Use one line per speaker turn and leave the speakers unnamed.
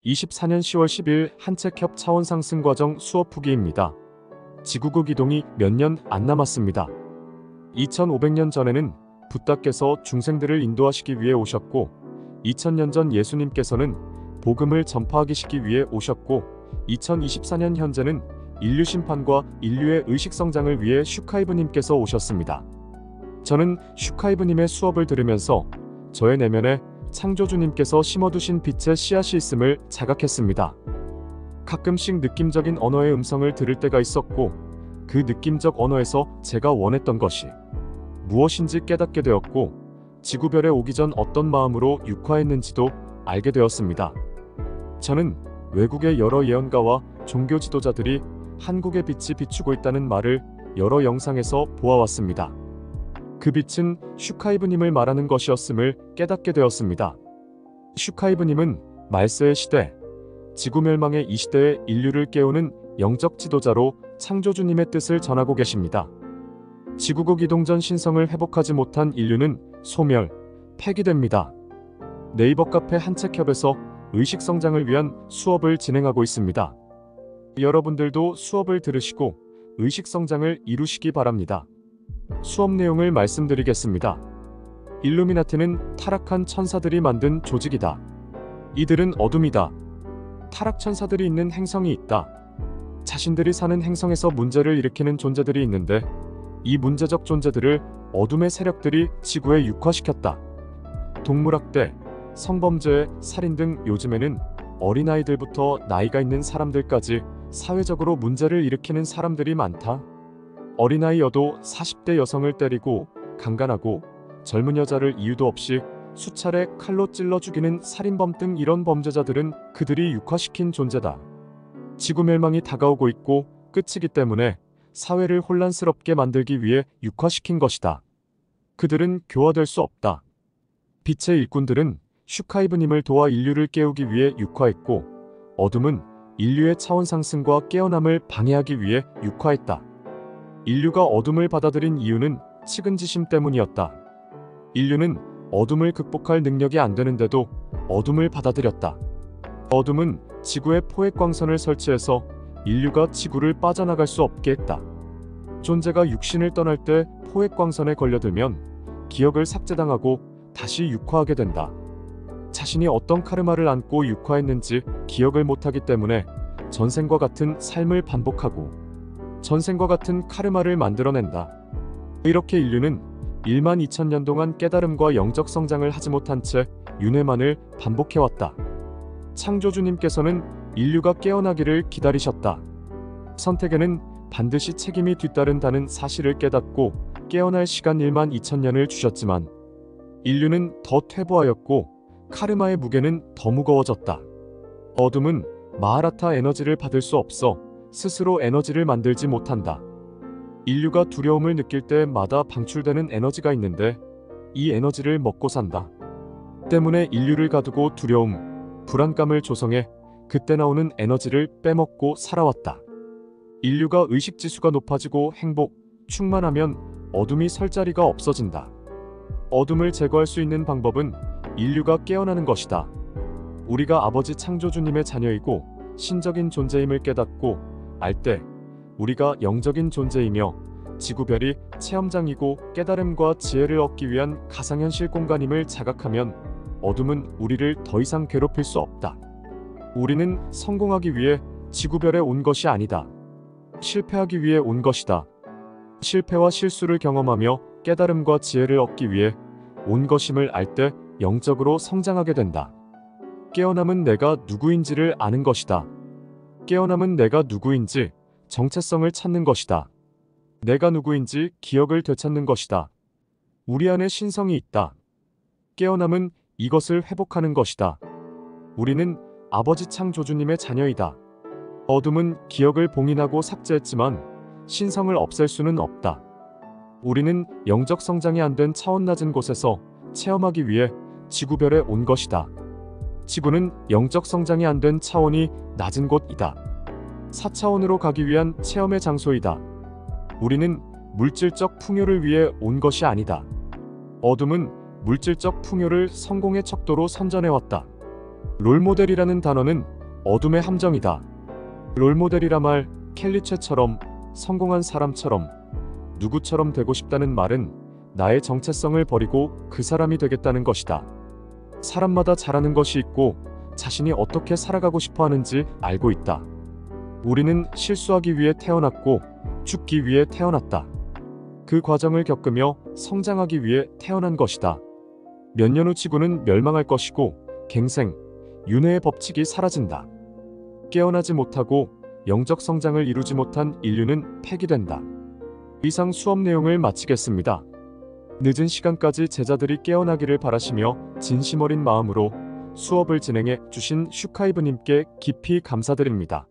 2024년 10월 10일 한책협 차원상승과정 수업 후기입니다. 지구국 이동이 몇 년 안 남았습니다. 2500년 전에는 붓다께서 중생들을 인도하시기 위해 오셨고 2000년 전 예수님께서는 복음을 전파하시기 위해 오셨고 2024년 현재는 인류 심판과 인류의 의식 성장을 위해 슈카이브님께서 오셨습니다. 저는 슈카이브님의 수업을 들으면서 저의 내면에 창조주님께서 심어두신 빛의 씨앗이 있음을 자각했습니다. 가끔씩 느낌적인 언어의 음성을 들을 때가 있었고 그 느낌적 언어에서 제가 원했던 것이 무엇인지 깨닫게 되었고 지구별에 오기 전 어떤 마음으로 육화했는지도 알게 되었습니다. 저는 외국의 여러 예언가와 종교 지도자들이 한국의 빛이 비추고 있다는 말을 여러 영상에서 보아왔습니다. 그 빛은 슈카이브님을 말하는 것이었음을 깨닫게 되었습니다. 슈카이브님은 말세의 시대, 지구멸망의 이 시대의 인류를 깨우는 영적 지도자로 창조주님의 뜻을 전하고 계십니다. 지구국 이동 전 신성을 회복하지 못한 인류는 소멸, 폐기됩니다. 네이버 카페 한책협에서 의식 성장을 위한 수업을 진행하고 있습니다. 여러분들도 수업을 들으시고 의식 성장을 이루시기 바랍니다. 수업 내용을 말씀드리겠습니다. 일루미나티는 타락한 천사들이 만든 조직이다. 이들은 어둠이다. 타락 천사들이 있는 행성이 있다. 자신들이 사는 행성에서 문제를 일으키는 존재들이 있는데 이 문제적 존재들을 어둠의 세력들이 지구에 육화시켰다. 동물학대, 성범죄, 살인 등 요즘에는 어린아이들부터 나이가 있는 사람들까지 사회적으로 문제를 일으키는 사람들이 많다. 어린아이여도 40대 여성을 때리고 강간하고 젊은 여자를 이유도 없이 수차례 칼로 찔러 죽이는 살인범 등 이런 범죄자들은 그들이 육화시킨 존재다. 지구멸망이 다가오고 있고 끝이기 때문에 사회를 혼란스럽게 만들기 위해 육화시킨 것이다. 그들은 교화될 수 없다. 빛의 일꾼들은 슈카이브님을 도와 인류를 깨우기 위해 육화했고 어둠은 인류의 차원 상승과 깨어남을 방해하기 위해 육화했다. 인류가 어둠을 받아들인 이유는 측은지심 때문이었다. 인류는 어둠을 극복할 능력이 안 되는데도 어둠을 받아들였다. 어둠은 지구에 포획광선을 설치해서 인류가 지구를 빠져나갈 수 없게 했다. 존재가 육신을 떠날 때 포획광선에 걸려들면 기억을 삭제당하고 다시 육화하게 된다. 자신이 어떤 카르마를 안고 육화했는지 기억을 못하기 때문에 전생과 같은 삶을 반복하고 전생과 같은 카르마를 만들어낸다. 이렇게 인류는 12,000년 동안 깨달음과 영적 성장을 하지 못한 채 윤회만을 반복해왔다. 창조주님께서는 인류가 깨어나기를 기다리셨다. 선택에는 반드시 책임이 뒤따른다는 사실을 깨닫고 깨어날 시간 12,000년을 주셨지만 인류는 더 퇴보하였고 카르마의 무게는 더 무거워졌다. 어둠은 마하라타 에너지를 받을 수 없어 스스로 에너지를 만들지 못한다. 인류가 두려움을 느낄 때마다 방출되는 에너지가 있는데 이 에너지를 먹고 산다. 때문에 인류를 가두고 두려움, 불안감을 조성해 그때 나오는 에너지를 빼먹고 살아왔다. 인류가 의식지수가 높아지고 행복, 충만하면 어둠이 설 자리가 없어진다. 어둠을 제거할 수 있는 방법은 인류가 깨어나는 것이다. 우리가 아버지 창조주님의 자녀이고 신적인 존재임을 깨닫고 알 때 우리가 영적인 존재이며 지구별이 체험장이고 깨달음과 지혜를 얻기 위한 가상현실 공간임을 자각하면 어둠은 우리를 더 이상 괴롭힐 수 없다. 우리는 성공하기 위해 지구별에 온 것이 아니다. 실패하기 위해 온 것이다. 실패와 실수를 경험하며 깨달음과 지혜를 얻기 위해 온 것임을 알 때 영적으로 성장하게 된다. 깨어남은 내가 누구인지를 아는 것이다. 깨어남은 내가 누구인지 정체성을 찾는 것이다. 내가 누구인지 기억을 되찾는 것이다. 우리 안에 신성이 있다. 깨어남은 이것을 회복하는 것이다. 우리는 아버지 창조주님의 자녀이다. 어둠은 기억을 봉인하고 삭제했지만 신성을 없앨 수는 없다. 우리는 영적 성장이 안 된 차원 낮은 곳에서 체험하기 위해 지구별에 온 것이다. 지구는 영적 성장이 안 된 차원이 낮은 곳이다. 4차원으로 가기 위한 체험의 장소이다. 우리는 물질적 풍요를 위해 온 것이 아니다. 어둠은 물질적 풍요를 성공의 척도로 선전해왔다. 롤모델이라는 단어는 어둠의 함정이다. 롤모델이라 말, 켈리체처럼, 성공한 사람처럼, 누구처럼 되고 싶다는 말은 나의 정체성을 버리고 그 사람이 되겠다는 것이다. 사람마다 잘하는 것이 있고 자신이 어떻게 살아가고 싶어 하는지 알고 있다. 우리는 실수하기 위해 태어났고 죽기 위해 태어났다. 그 과정을 겪으며 성장하기 위해 태어난 것이다. 몇 년 후 지구는 멸망할 것이고 갱생, 윤회의 법칙이 사라진다. 깨어나지 못하고 영적 성장을 이루지 못한 인류는 폐기된다. 이상 수업 내용을 마치겠습니다. 늦은 시간까지 제자들이 깨어나기를 바라시며 진심 어린 마음으로 수업을 진행해 주신 슈카이브님께 깊이 감사드립니다.